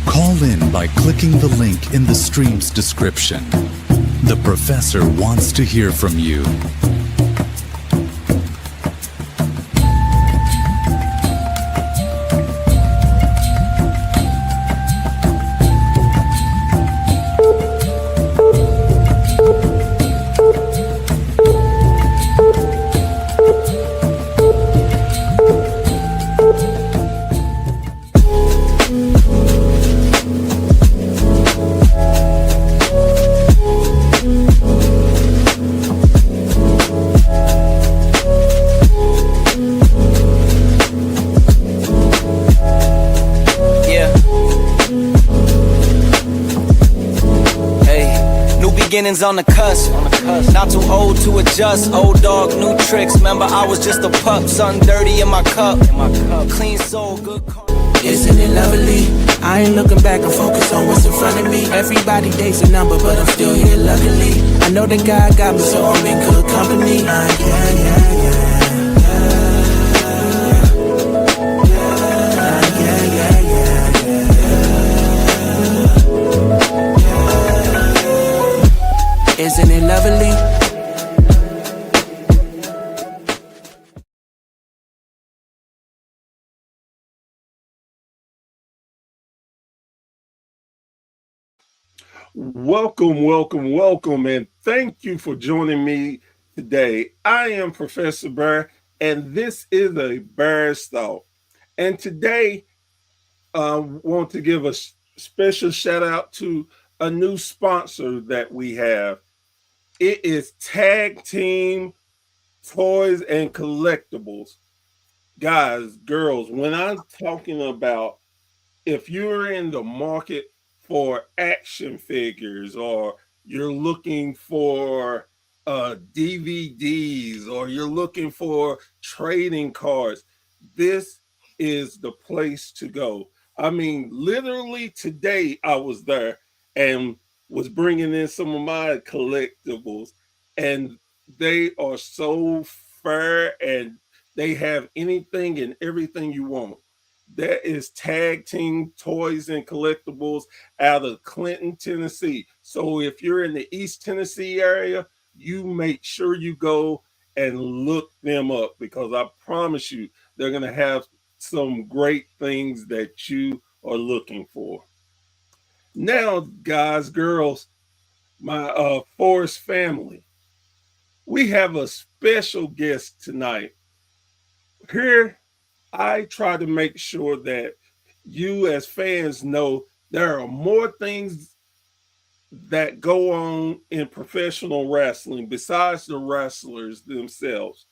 Call in by clicking the link in the stream's description. The professor wants to hear from you. Beginnings on the cusp, not too old to adjust. Old dog, new tricks. Remember, I was just a pup, something dirty in my cup. Clean soul, good car. Isn't it lovely? I ain't looking back, I'm focused on what's in front of me. Everybody dates a number, but I'm still here luckily. I know that God got me, so I'm in good company. Isn't it lovely? Welcome, and thank you for joining me today. I am Professor Bear, and this is a Bear's Thought. And today, I want to give a special shout out to a new sponsor that we have. It is Tag Team Toys and Collectibles. Guys, girls, when I'm talking about if you're in the market for action figures, or you're looking for DVDs, or you're looking for trading cards, this is the place to go. I mean, literally today I was there and was bringing in some of my collectibles, and they are so fair and they have anything and everything you want. That is Tag Team Toys and Collectibles out of Clinton, Tennessee. So if you're in the East Tennessee area, you make sure you go and look them up, because I promise you they're going to have some great things that you are looking for. Now, guys, girls, my Forest family, we have a special guest tonight. Here, I try to make sure that you as fans know there are more things that go on in professional wrestling besides the wrestlers themselves.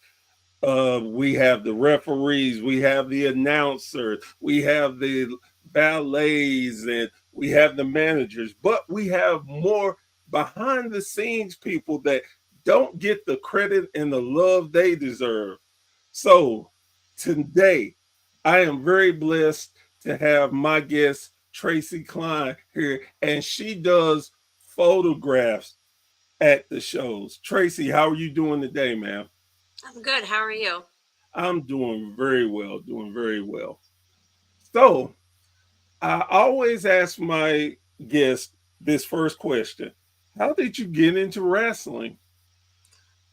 We have the referees, we have the announcers, we have the ballets, and we have the managers, but we have more behind the scenes people that don't get the credit and the love they deserve. So today, I am very blessed to have my guest, Tracy Kline, here, and she does photographs at the shows. Tracy, how are you doing today, ma'am? I'm good. How are you? I'm doing very well, doing very well. So I always ask my guests this first question. How did you get into wrestling?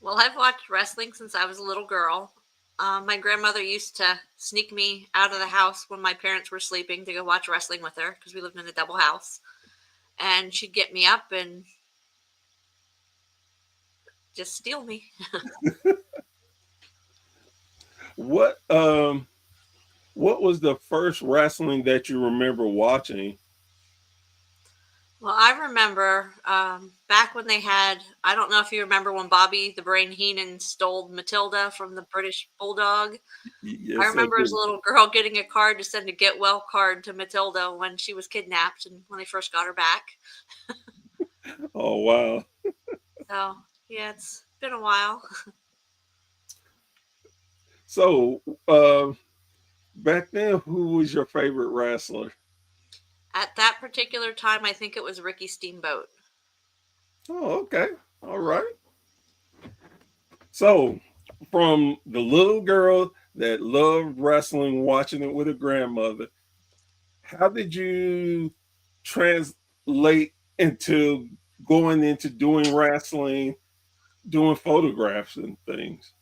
Well, I've watched wrestling since I was a little girl. My grandmother used to sneak me out of the house when my parents were sleeping to go watch wrestling with her because we lived in a double house. And she'd get me up and just steal me. What was the first wrestling that you remember watching? Well, I remember back when they had, I don't know if you remember when Bobby the Brain Heenan stole Matilda from the British Bulldog. I Yes, I remember as a do. little girl getting a card to send a get well card to Matilda when she was kidnapped and when they first got her back. Oh wow. So, yeah, it's been a while. So back then, who was your favorite wrestler? At that particular time, I think it was Ricky Steamboat. Oh, okay. All right. So, from the little girl that loved wrestling, watching it with her grandmother, how did you translate into going into doing wrestling, doing photographs and things?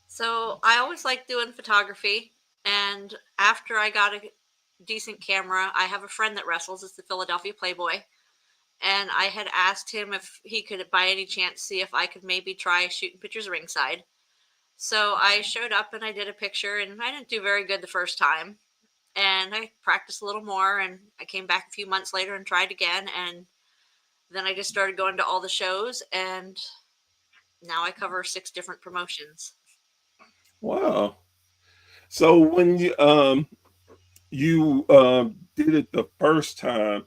So, I always liked doing photography. And after I got a decent camera, I have a friend that wrestles. It's the Philadelphia Playboy. And I had asked him if he could, by any chance, see if I could maybe try shooting pictures ringside. So I showed up and I did a picture, and I didn't do very good the first time. And I practiced a little more, and I came back a few months later and tried again. And then I just started going to all the shows, and now I cover 6 different promotions. Wow. So when you did it the first time,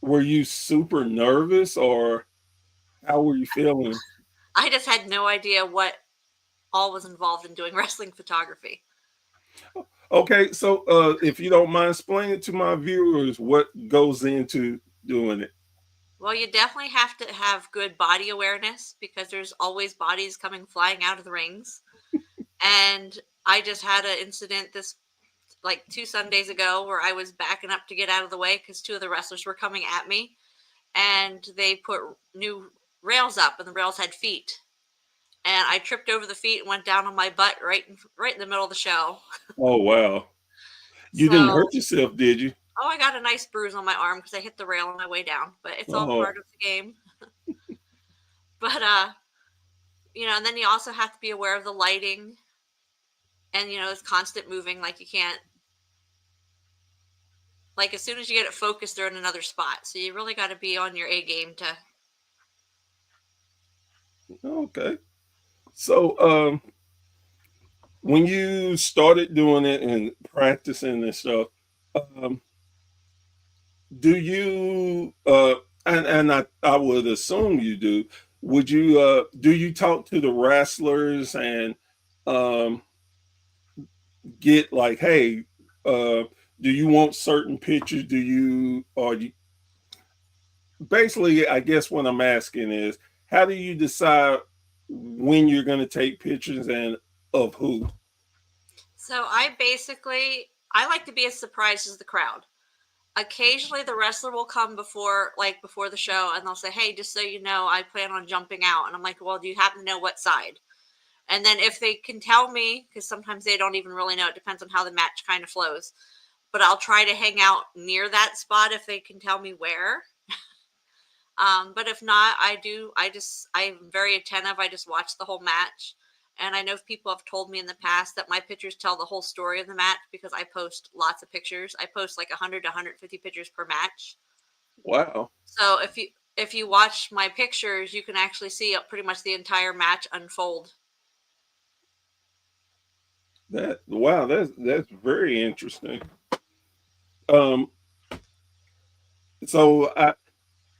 were you super nervous or how were you feeling? I just had no idea what all was involved in doing wrestling photography. Okay, so if you don't mind explaining to my viewers what goes into doing it. Well, you definitely have to have good body awareness because there's always bodies coming flying out of the rings. And I just had an incident this like 2 Sundays ago where I was backing up to get out of the way because 2 of the wrestlers were coming at me, and they put new rails up, and the rails had feet, and I tripped over the feet and went down on my butt right in the middle of the show. Oh wow. You didn't So, hurt yourself, did you? oh, I got a nice bruise on my arm because I hit the rail on my way down, but it's all Oh, part of the game. But and then you also have to be aware of the lighting, and it's constant moving. Like you can't, like as soon as you get it focused, they're in another spot. So you really got to be on your A game to. okay. So when you started doing it and practicing and stuff, um, do you and I would assume you do, would you do you talk to the wrestlers and um get like, hey, uh, do you want certain pictures? Do you, or you, basically, I guess what I'm asking is, how do you decide when you're going to take pictures and of who? So I like to be as surprised as the crowd. Occasionally the wrestler will come before the show, and they'll say, "Hey, just so you know, I plan on jumping out." And I'm like, "Well, do you happen to know what side?" And then if they can tell me, because sometimes they don't even really know, it depends on how the match kind of flows. But I'll try to hang out near that spot if they can tell me where. But if not, I'm very attentive. I just watch the whole match. And I know people have told me in the past that my pictures tell the whole story of the match because I post lots of pictures. I post like 100 to 150 pictures per match. Wow, So if you watch my pictures, you can actually see pretty much the entire match unfold. that's very interesting. Um, so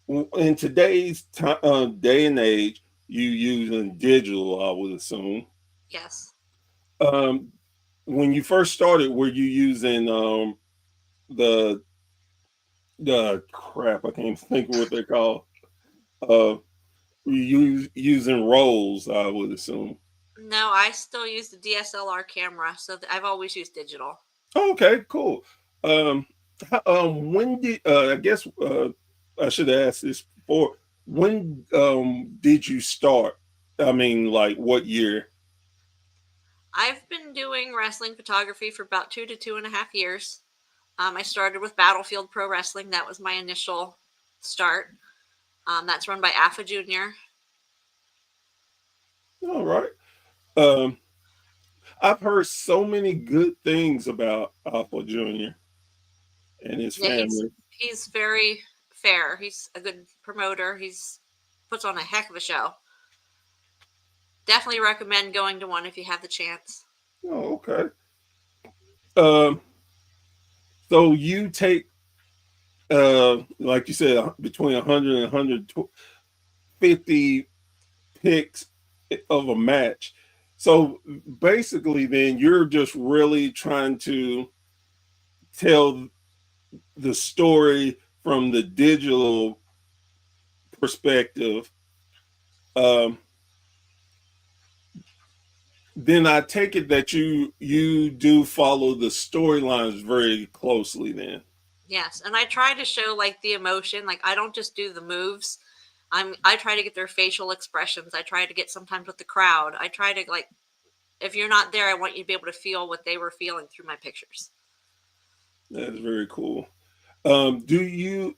in today's time, day and age, you using digital, I would assume. Yes. Um, when you first started, were you using the the crap? I can't think of what they're called. Uh, you using rolls, I would assume. No, I still use the DSLR camera, so I've always used digital. Okay, cool. Um, when did I guess I should ask this before? When did you start? I mean, like what year? I've been doing wrestling photography for about 2 to 2.5 years. I started with Battlefield Pro Wrestling. That was my initial start. That's run by Alpha Junior. All right. Um, I've heard so many good things about Alpha Junior and his Yeah, he's family. he's very fair. He's a good promoter. He's puts on a heck of a show. Definitely recommend going to one if you have the chance. Oh, okay. Um, so you take like you said, between 100 and 150 picks of a match. So basically, then you're just really trying to tell the story from the digital perspective. Um, then I take it that you do follow the storylines very closely. Then Yes, and I try to show like the emotion. Like I don't just do the moves. I try to get their facial expressions. I try to get sometimes with the crowd. I try to like if you're not there, I want you to be able to feel what they were feeling through my pictures. that's very cool. Do you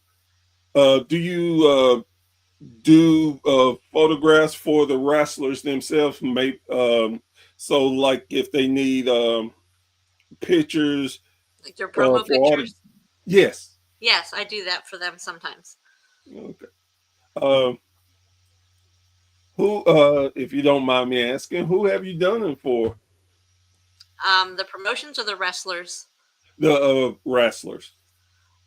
do photographs for the wrestlers themselves? Maybe so like if they need pictures Like their promo for all the pictures. yes. Yes, I do that for them sometimes. Okay. Um, who if you don't mind me asking, who have you done it for? The promotions or the wrestlers. The wrestlers.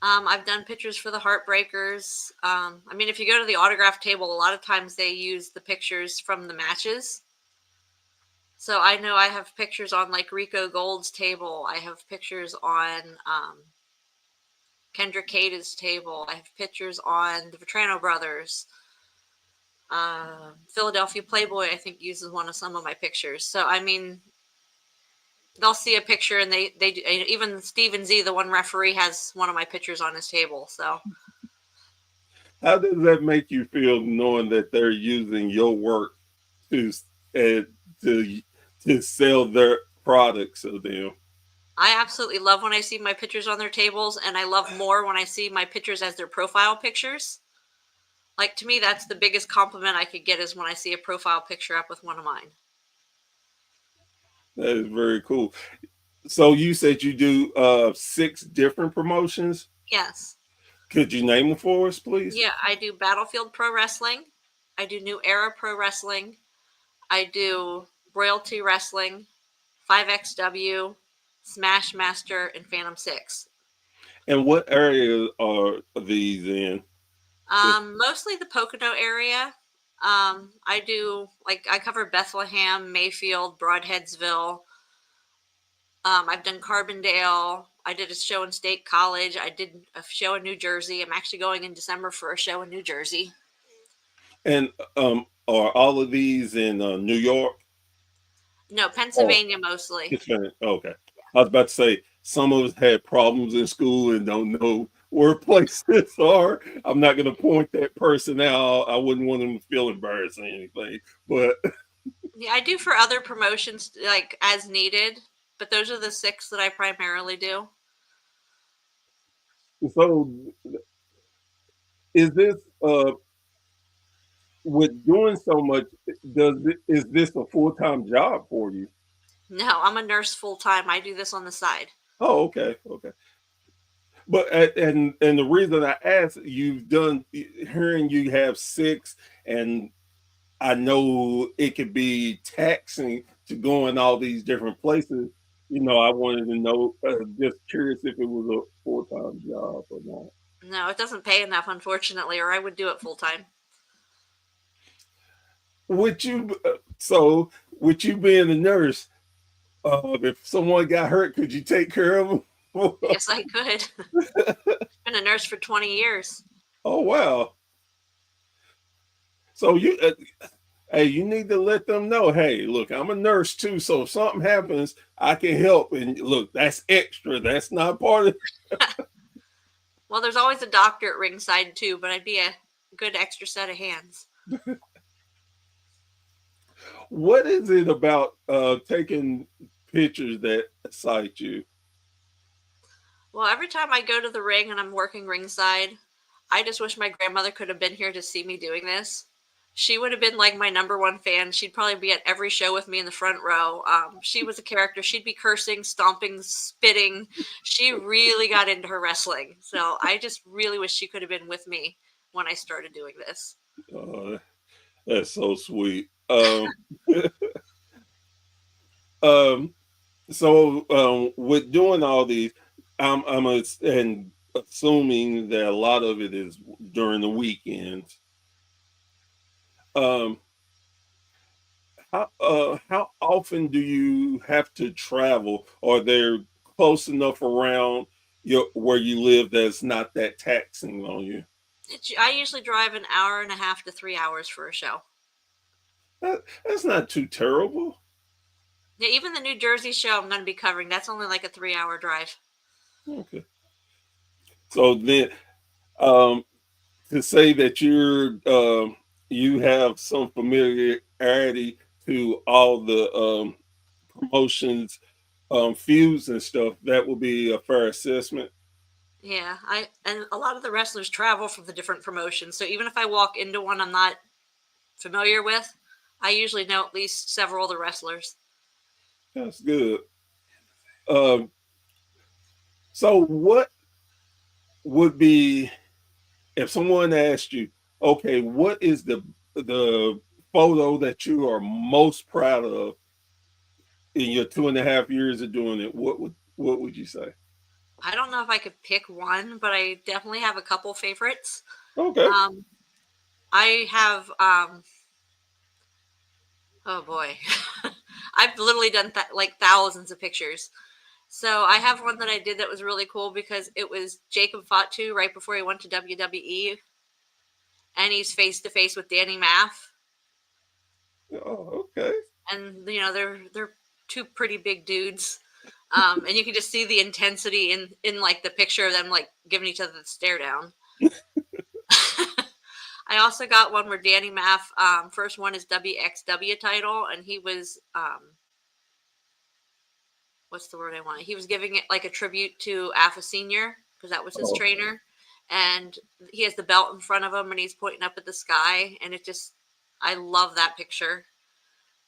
I've done pictures for the Heartbreakers. I mean, if you go to the autograph table, a lot of times they use the pictures from the matches. So I know I have pictures on like Rico Gold's table. I have pictures on Kendra Cade's table. I have pictures on the Vetrano brothers. Philadelphia Playboy, I think, uses one of some of my pictures. So I mean, they'll see a picture and they even Steven Z, the one referee, has one of my pictures on his table. So How does that make you feel knowing that they're using your work to uh, to to sell their products of them? I absolutely love when I see my pictures on their tables, and I love more when I see my pictures as their profile pictures. Like to me, that's the biggest compliment I could get is when I see a profile picture up with one of mine. That is very cool. So you said you do 6 different promotions. Yes. Could you name them for us, please? Yeah, I do Battlefield Pro Wrestling. I do New Era Pro Wrestling. I do Royalty Wrestling, 5XW, Smash Master, and Phantom 6. And what area are these in? Mostly the Pocono area. I do like I cover Bethlehem, Mayfield, Broadheadsville. I've done Carbondale. I did a show in State College. I did a show in New Jersey. I'm actually going in December for a show in New Jersey. And are all of these in New York? No, Oh, Pennsylvania mostly. it's been okay. I was about to say some of us had problems in school and don't know where places are. I'm not going to point that person out. I wouldn't want them to feel embarrassed or anything. But Yeah, I do for other promotions like as needed, but those are the 6 that I primarily do. so is this with doing so much? Is this a full time job for you? No, I'm a nurse full time. I do this on the side. Oh, okay, okay. But and the reason I asked, you've done hearing you have 6, and I know it could be taxing to go in all these different places. I wanted to know, just curious if it was a full time job or not. No, it doesn't pay enough, unfortunately, or I would do it full time. With you being a nurse, if someone got hurt, could you take care of them? Yes, I could. Been a nurse for 20 years. Oh wow! So hey, you need to let them know. Hey, look, I'm a nurse too, so if something happens, I can help. And look, that's extra. That's not part of. Well, there's always a doctor at ringside too, but I'd be a good extra set of hands. What is it about taking pictures that excite you? Well, every time I go to the ring and I'm working ringside, I just wish my grandmother could have been here to see me doing this She would have been like my number one fan. She'd probably be at every show with me in the front row. She was a character. She'd be cursing, stomping, spitting. She really got into her wrestling. So I just really wish she could have been with me when I started doing this. Uh, that's so sweet. Um, with doing all these, and assuming that a lot of it is during the weekends. Um, how often do you have to travel, or they're close enough around your where you live that's not that taxing on you? I usually drive an hour and a half to 3 hours for a show. That's not too terrible. Yeah, even the New Jersey show I'm going to be covering, that's only like a 3 hour drive. Okay. So then, um, to say that you have some familiarity to all the promotions, feuds and stuff, that would be a fair assessment. Yeah, I and a lot of the wrestlers travel from the different promotions. So even if I walk into one I'm not familiar with, I usually know at least several of the wrestlers. That's good. Um, so what would be if someone asked you, okay, what is the photo that you are most proud of in your 2.5 years of doing it? What would you say? I don't know if I could pick one, but I definitely have a couple favorites. Okay. Um, I have, oh boy, I've literally done like thousands of pictures. So I have one that I did that was really cool because it was Jacob Fatu right before he went to WWE, and he's face to face with Danny Maff, Oh, okay. and they're two pretty big dudes. And you can just see the intensity in like the picture of them like giving each other the stare down. I also got one where Danny Maff first won his WXW title, and he was what's the word I want? He was giving it like a tribute to Alpha Senior because that was his Oh, trainer, and he has the belt in front of him, and he's pointing up at the sky, and it just I love that picture.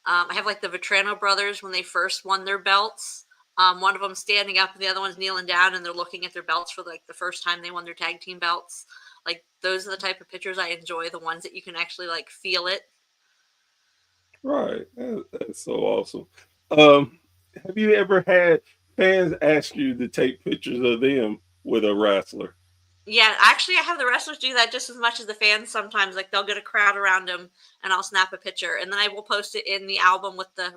I have like the Vetrano brothers when they first won their belts. One of them standing up and the other one's kneeling down, and they're looking at their belts for like the first time they won their tag team belts. Like those are the type of pictures I enjoy, the ones that you can actually like feel it. right. That's so awesome. Um, have you ever had fans ask you to take pictures of them with a wrestler? Yeah, actually, I have the wrestlers do that just as much as the fans sometimes. Like they'll get a crowd around them, and I'll snap a picture, and then I will post it in the album with the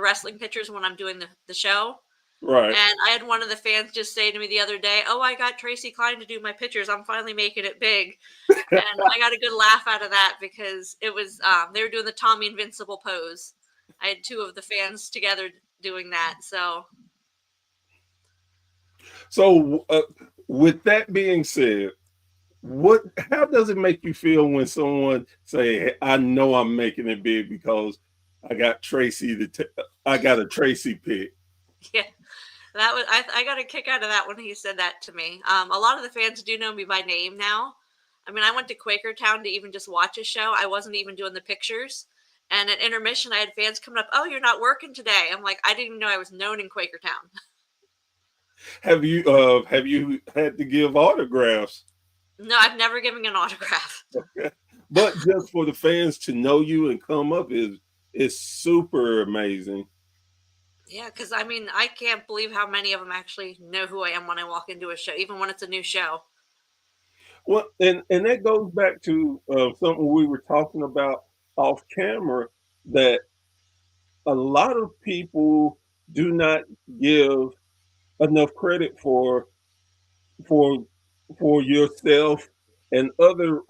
wrestling pictures when I'm doing the show. Right. And I had one of the fans just say to me the other day, "Oh, I got Tracy Kline to do my pictures. I'm finally making it big." And I got a good laugh out of that because it was they were doing the Tommy Invincible pose. I had two of the fans together doing that. So So, with that being said, how does it make you feel when someone say, "Hey, I know I'm making it big because I got I got a Tracy pick." yeah, that was I got a kick out of that when he said that to me. A lot of the fans do know me by name now. I mean, I went to Quakertown to even just watch a show. I wasn't even doing the pictures. And at intermission, I had fans coming up, "Oh, you're not working today." I'm like, I didn't even know I was known in Quakertown. Have you had to give autographs? No, I've never given an autograph. But just for the fans to know you and come up is super amazing. Yeah, because I mean, I can't believe how many of them actually know who I am when I walk into a show, even when it's a new show. Well, and that goes back to something we were talking about off camera, that a lot of people do not give enough credit for for yourself and other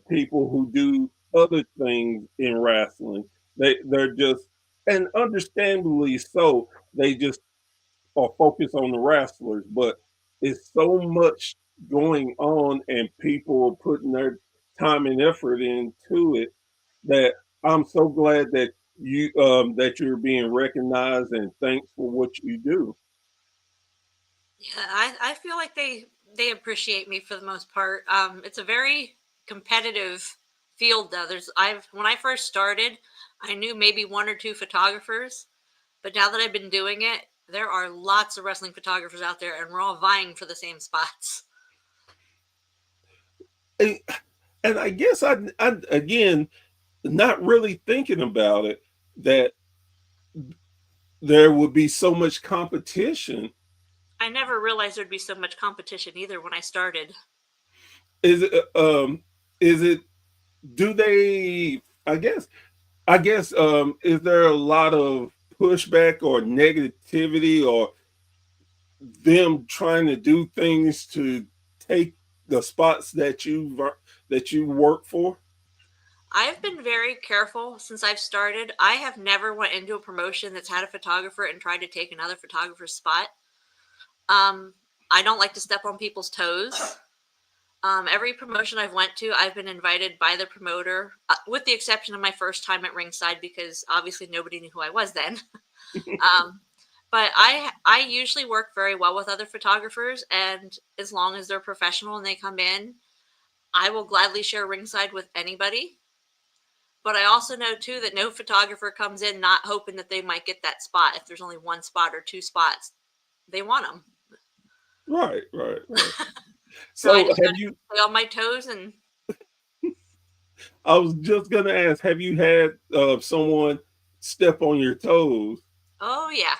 people who do other things in wrestling. They're just, and understandably so, they just are focused on the wrestlers, but it's so much going on and people putting their time and effort into it that I'm so glad that you're being recognized and thanks for what you do. Yeah, I feel like they appreciate me for the most part. It's a very competitive field though. When I first started, I knew maybe one or two photographers, but now that I've been doing it, there are lots of wrestling photographers out there, and we're all vying for the same spots. And, and I guess I again, not really thinking about it, that there would be so much competition. I never realized there'd be so much competition either when I started. Is it is it do they I guess is there a lot of pushback or negativity or them trying to do things to take the spots that you work for? I've been very careful since I've started. I have never went into a promotion that's had a photographer and tried to take another photographer's spot. Um, I don't like to step on people's toes. Every promotion I've went to, I've been invited by the promoter, with the exception of my first time at ringside because obviously nobody knew who I was then. um, but I usually work very well with other photographers, and as long as they're professional and they come in, I will gladly share ringside with anybody. But I also know too that no photographer comes in not hoping that they might get that spot. If there's only one spot or two spots, they want them. Right, right, right. So I So just got have to you stay on my toes and I was just gonna ask, have you had someone step on your toes? oh yeah.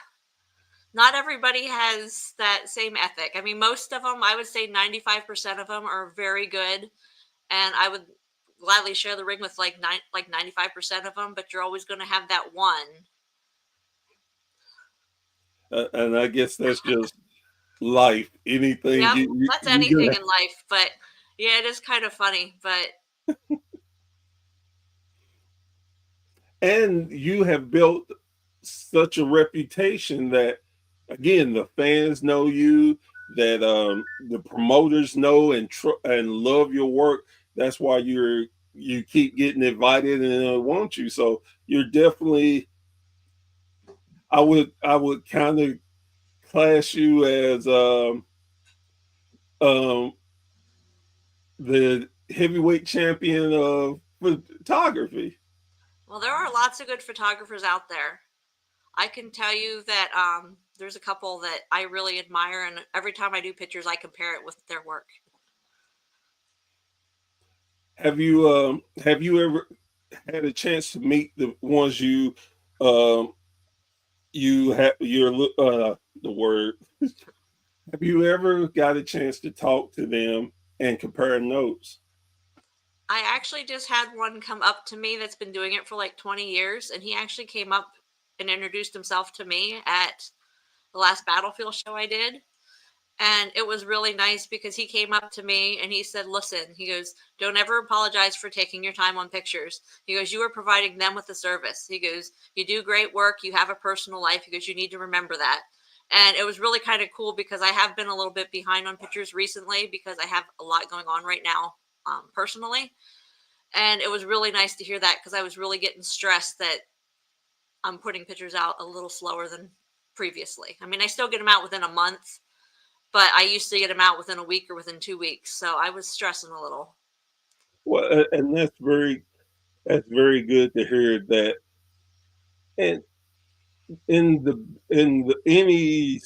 Not everybody has that same ethic. I mean, most of them, I would say 95% of them are very good, and I would gladly share the ring with like 95% of them, but you're always going to have that one. And I guess that's just life. Anything Yeah, that's you anything gonna in life, but yeah, it is kind of funny, but and you have built such a reputation that again the fans know you, that the promoters know and love your work. That's why you keep getting invited and want you. So you're definitely I would kind of class you as um the heavyweight champion of photography. well, there are lots of good photographers out there. I can tell you that there's a couple that I really admire, and every time I do pictures, I compare it with their work. Have you ever had a chance to meet the ones um you have the word have you ever got a chance to talk to them and compare notes? I actually just had one come up to me that's been doing it for like 20 years, and he actually came up and introduced himself to me at the last Battlefield show I did. And it was really nice because he came up to me and he said, listen, he goes, don't ever apologize for taking your time on pictures. He goes, you are providing them with a service. He goes, you do great work. You have a personal life. He goes, you need to remember that. And it was really kind of cool because I have been a little bit behind on pictures recently because I have a lot going on right now personally. And it was really nice to hear that because I was really getting stressed that I'm putting pictures out a little slower than previously. I mean, I still get them out within a month, but I used to get them out within a week or within 2 weeks. So I was stressing a little. Well, and that's very good to hear that. And any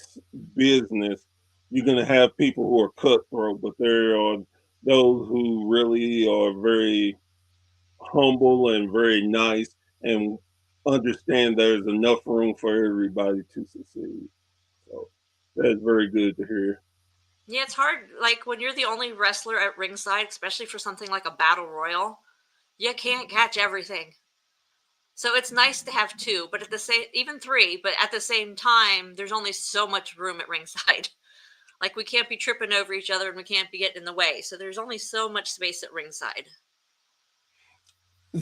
business, you're going to have people who are cutthroat, but there are those who really are very humble and very nice and understand there's enough room for everybody to succeed. So that's very good to hear. Yeah, it's hard. Like when you're the only wrestler at ringside, especially for something like a battle royal, you can't catch everything. So it's nice to have two, but at the same, even three, but at the same time, there's only so much room at ringside. Like we can't be tripping over each other and we can't be getting in the way. So there's only so much space at ringside.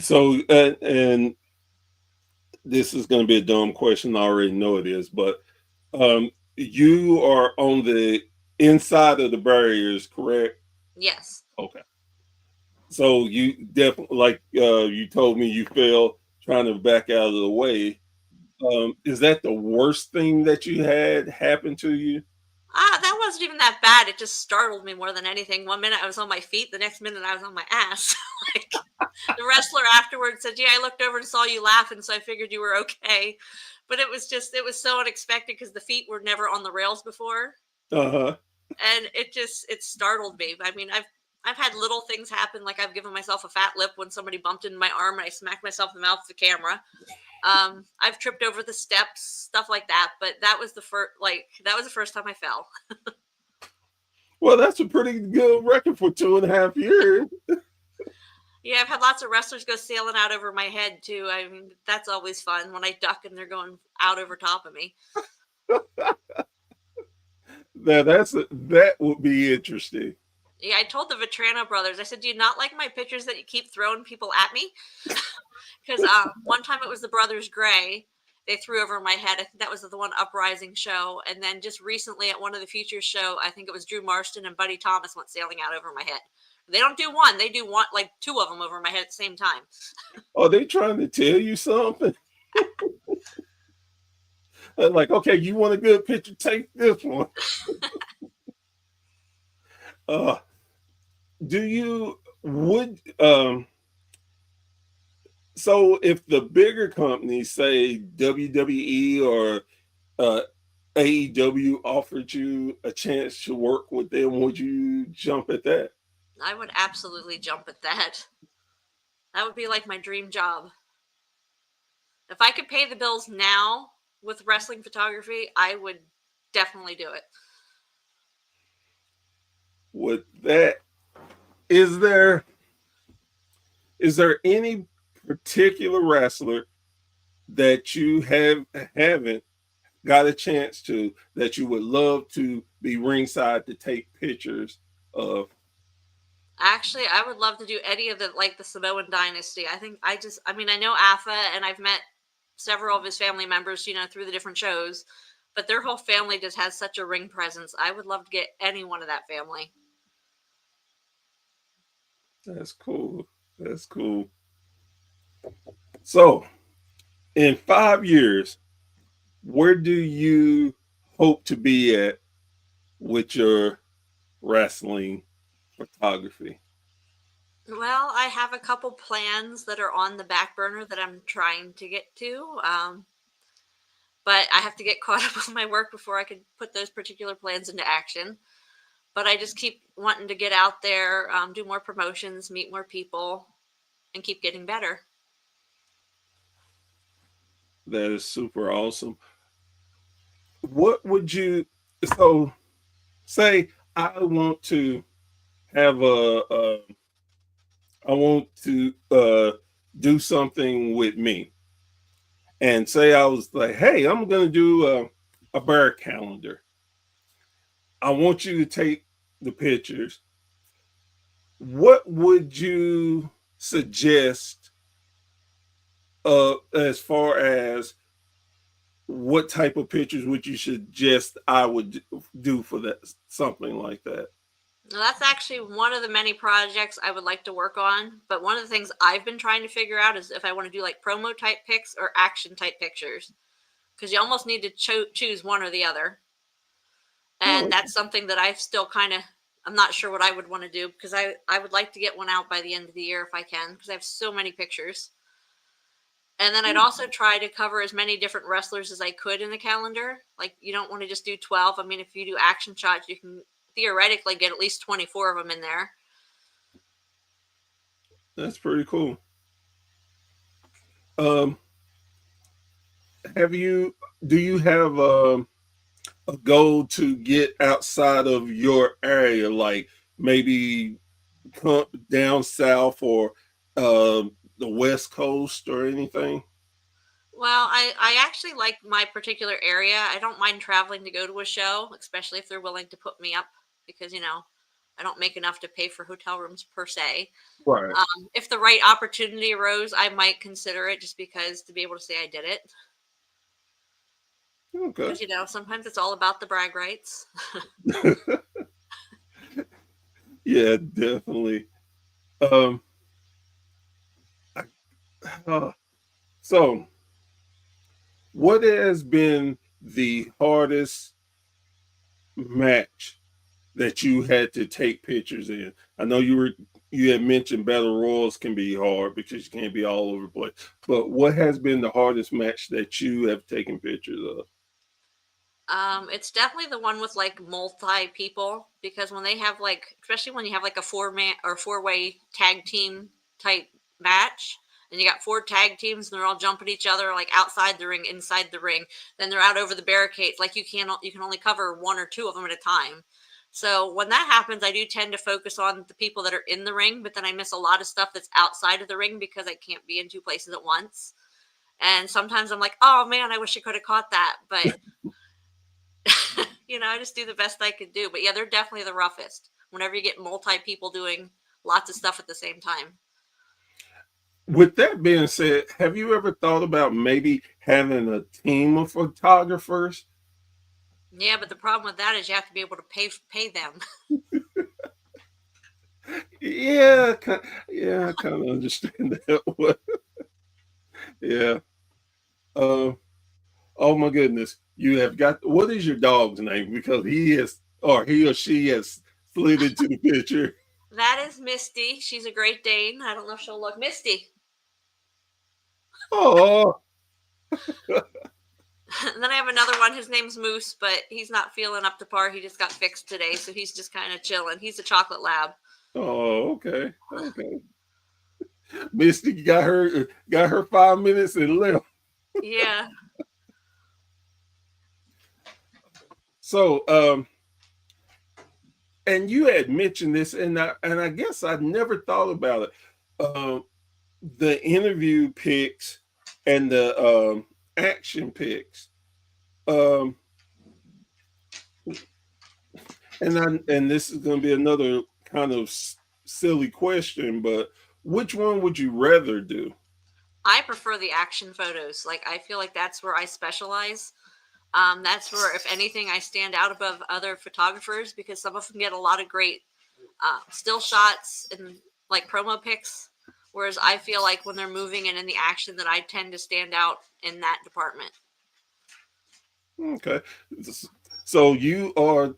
So, and this is going to be a dumb question. I already know it is, but you are on the inside of the barriers, correct? Yes. Okay. So you definitely, like you told me, you fell trying to back out of the way. Is that the worst thing that you had happen to you? That wasn't even that bad. It just startled me more than anything. One minute I was on my feet, the next minute I was on my ass. Like the wrestler afterwards said, "Yeah, I looked over and saw you laughing, so I figured you were okay." But it was so unexpected because the feet were never on the rails before, Uh-huh. and it startled me. I mean, I've had little things happen, like I've given myself a fat lip when somebody bumped into my arm and I smacked myself in the mouth with the camera. I've tripped over the steps, stuff like that. But that was the first time I fell. Well, that's a pretty good record for 2.5 years. Yeah, I've had lots of wrestlers go sailing out over my head too. I mean, that's always fun when I duck and they're going out over top of me. That would be interesting. Yeah, I told the Vetrano brothers, I said, "Do you not like my pictures that you keep throwing people at me?" Because one time it was the Brothers Gray. They threw over my head. I think that was the one Uprising show. And then just recently at one of the Futures show, I think it was Drew Marston and Buddy Thomas went sailing out over my head. They don't do one. They do one, like two of them over my head at the same time. Are they trying to tell you something? Like, okay, you want a good picture? Take this one. Uh, do you would so if the bigger companies, say WWE or AEW, offered you a chance to work with them, would you jump at that? I would absolutely jump at that. That would be like my dream job. If I could pay the bills now with wrestling photography, I would definitely do it. Would that is there is there any particular wrestler that you haven't got a chance to, that you would love to be ringside to take pictures of? Actually, I would love to do any of the Samoan dynasty. I mean, I know Afa and I've met several of his family members, through the different shows, but their whole family just has such a ring presence. I would love to get any one of that family. That's cool. That's cool. So, in 5 years, where do you hope to be at with your wrestling photography? Well, I have a couple plans that are on the back burner that I'm trying to get to. But I have to get caught up with my work before I could put those particular plans into action. But I just keep wanting to get out there, do more promotions, meet more people, and keep getting better. That is super awesome. What would you, so say I want to have I want to do something with me, and say I was like, hey, I'm going to do a bear calendar. I want you to take the pictures. What would you suggest as far as what type of pictures would you suggest I would do for that, something like that? Now, that's actually one of the many projects I would like to work on. But one of the things I've been trying to figure out is if I want to do like promo type pics or action type pictures, because you almost need to choose one or the other. And Oh, that's something that I've still I'm not sure what I would want to do, because I would like to get one out by the end of the year if I can, because I have so many pictures. And then I'd also try to cover as many different wrestlers as I could in the calendar. Like, you don't want to just do 12. I mean, if you do action shots, you can theoretically get at least 24 of them in there. that's pretty cool. Um, do you have a goal to get outside of your area, like maybe come down south or the West Coast or anything? Well, I actually like my particular area. I don't mind traveling to go to a show, especially if they're willing to put me up, because, I don't make enough to pay for hotel rooms per se. Right. If the right opportunity arose, I might consider it, just because to be able to say I did it. Okay. Because, sometimes it's all about the brag rights. Yeah, definitely. Um, I, uh, so, what has been the hardest match that you had to take pictures in? I know you had mentioned battle royals can be hard because you can't be all over the place. But what has been the hardest match that you have taken pictures of? It's definitely the one with like multi people because when they have like, especially when you have like a 4-man or 4-way tag team type match, and you got 4 tag teams and they're all jumping each other like outside the ring, inside the ring, then they're out over the barricades. Like you can only cover 1 or 2 of them at a time. So when that happens, I do tend to focus on the people that are in the ring, but then I miss a lot of stuff that's outside of the ring because I can't be in 2 places at once. And sometimes I'm like, oh man, I wish I could have caught that, but I just do the best I could do. But yeah, they're definitely the roughest whenever you get multi people doing lots of stuff at the same time. With that being said, have you ever thought about maybe having a team of photographers? Yeah, but the problem with that is you have to be able to pay them. Yeah, yeah, I kind of understand that one. Yeah. Um, oh my goodness. You have got, what is your dog's name? Because he or she has slid into the picture. That is Misty. She's a Great Dane. I don't know if she'll look Misty. Oh, And then I have another one. His name's Moose, but he's not feeling up to par. He just got fixed today, so he's just kind of chilling. He's a chocolate lab. oh, okay. Okay. Misty got her 5 minutes and left. Yeah. So, and you had mentioned this, and I guess I never thought about it. The interview picks and the action picks. Um, and this is going to be another kind of silly question, but which one would you rather do? I prefer the action photos. Like I feel like that's where I specialize. That's where, if anything, I stand out above other photographers because some of them get a lot of great still shots and like promo pics. Whereas I feel like when they're moving and in the action, that I tend to stand out in that department. Okay, so you are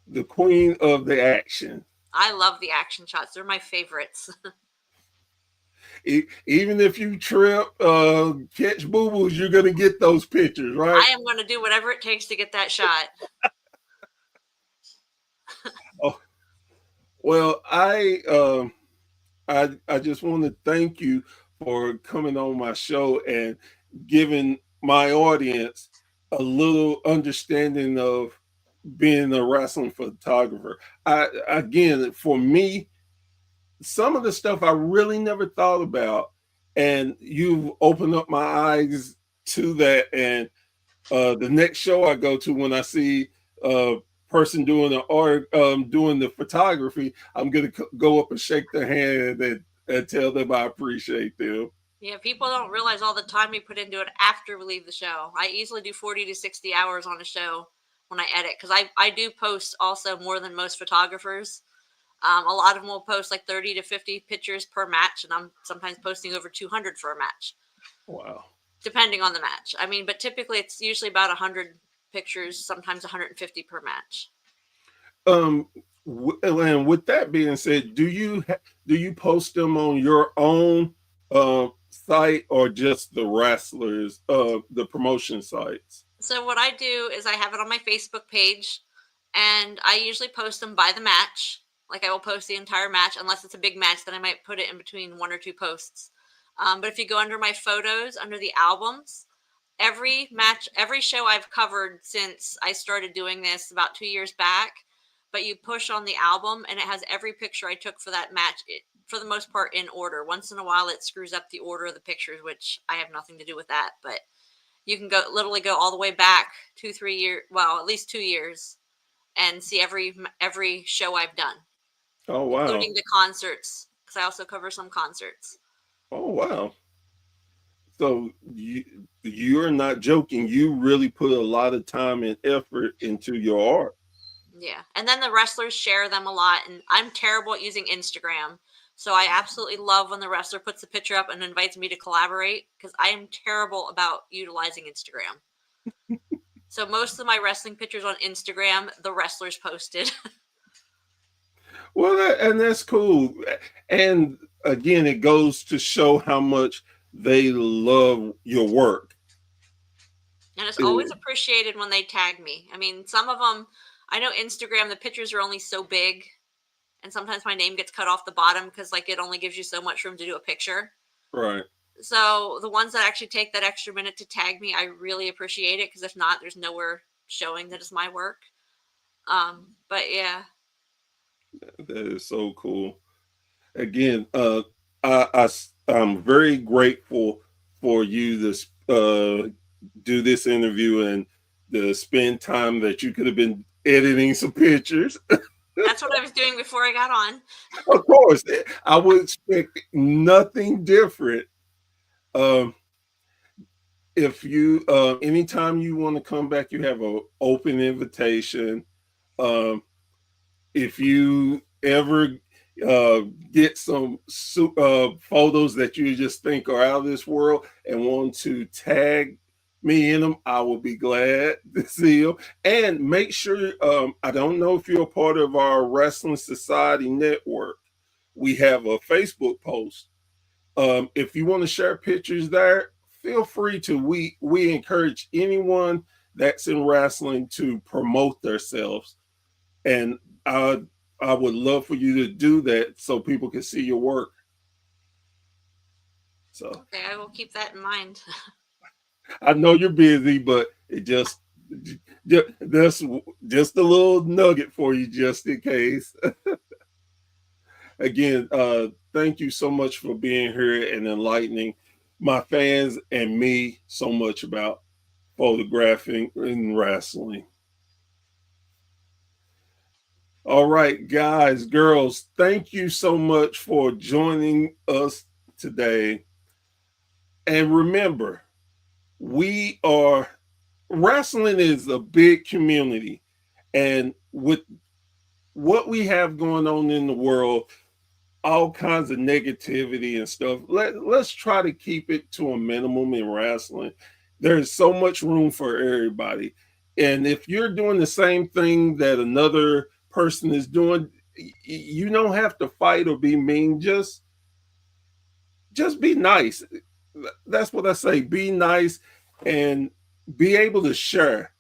the queen of the action. I love the action shots; they're my favorites. Even if you trip, catch boo boos, you're gonna get those pictures, right? I am going to do whatever it takes to get that shot. Oh, well, I just want to thank you for coming on my show and giving my audience a little understanding of being a wrestling photographer. Again, for me, some of the stuff I really never thought about, and you've opened up my eyes to that. And the next show I go to, when I see a person doing the art, doing the photography, I'm gonna go up and shake their hand and tell them I appreciate them. Yeah, people don't realize all the time we put into it after we leave the show. I easily do 40 to 60 hours on a show when I edit because I do post also more than most photographers. A lot of them will post like 30 to 50 pictures per match, and I'm sometimes posting over 200 for a match, Wow. depending on the match. I mean, but typically it's usually about 100 pictures, sometimes 150 per match. And with that being said, do you post them on your own site or just the wrestlers, the promotion sites? So what I do is I have it on my Facebook page, and I usually post them by the match. Like I will post the entire match, unless it's a big match, then I might put it in between 1 or 2 posts. But if you go under my photos, under the albums, every match, every show I've covered since I started doing this about 2 years back, but you push on the album and it has every picture I took for that match, for the most part in order. Once in a while it screws up the order of the pictures, which I have nothing to do with that, but you can literally go all the way back 2-3 years, well, at least 2 years, and see every show I've done, Oh wow. including the concerts, because I also cover some concerts. Oh wow. So you're not joking. You really put a lot of time and effort into your art. Yeah. And then the wrestlers share them a lot. And I'm terrible at using Instagram. So I absolutely love when the wrestler puts the picture up and invites me to collaborate because I am terrible about utilizing Instagram. So most of my wrestling pictures on Instagram, the wrestlers posted. Well, and that's cool. And again, it goes to show how much they love your work. And it's always Eh, appreciated when they tag me. I mean, some of them, I know Instagram, the pictures are only so big. And sometimes my name gets cut off the bottom because like it only gives you so much room to do a picture. Right. So the ones that actually take that extra minute to tag me, I really appreciate it because if not, there's nowhere showing that it's my work. But yeah, That is so cool. Again, I'm very grateful for you to do this interview and to spend time that you could have been editing some pictures. that's what I was doing before I got on. Of course, I would expect nothing different. Um, if you anytime you want to come back, you have an open invitation. Um, if you ever uh, get some photos that you just think are out of this world and want to tag me in them, I will be glad to see them. And make sure, I don't know if you're a part of our Wrestling Society network. We have a Facebook post. If you want to share pictures there, feel free to. We encourage anyone that's in wrestling to promote themselves, and I I would love for you to do that so people can see your work. So Okay, I will keep that in mind. I know you're busy, but it that's just a little nugget for you, just in case. Again, thank you so much for being here and enlightening my fans and me so much about photographing and wrestling. All right, guys, girls, thank you so much for joining us today. And remember, we are wrestling is a big community. And with what we have going on in the world, all kinds of negativity and stuff. Let's try to keep it to a minimum in wrestling. There's so much room for everybody. And if you're doing the same thing that another person is doing, you don't have to fight or be mean. Just be nice. That's what I say. Be nice and be able to share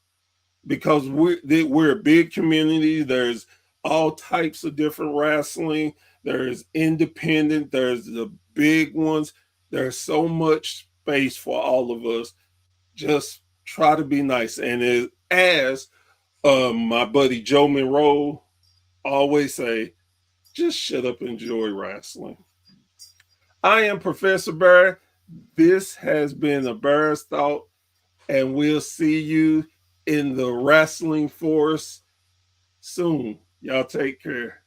because we're a big community. There's all types of different wrestling. There's independent. There's the big ones. There's so much space for all of us. Just try to be nice. And as my buddy Joe Monroe always say, just shut up and enjoy wrestling. I am Professor Barry. This has been a Bear's Thought, and we'll see you in the wrestling force soon. Y'all take care.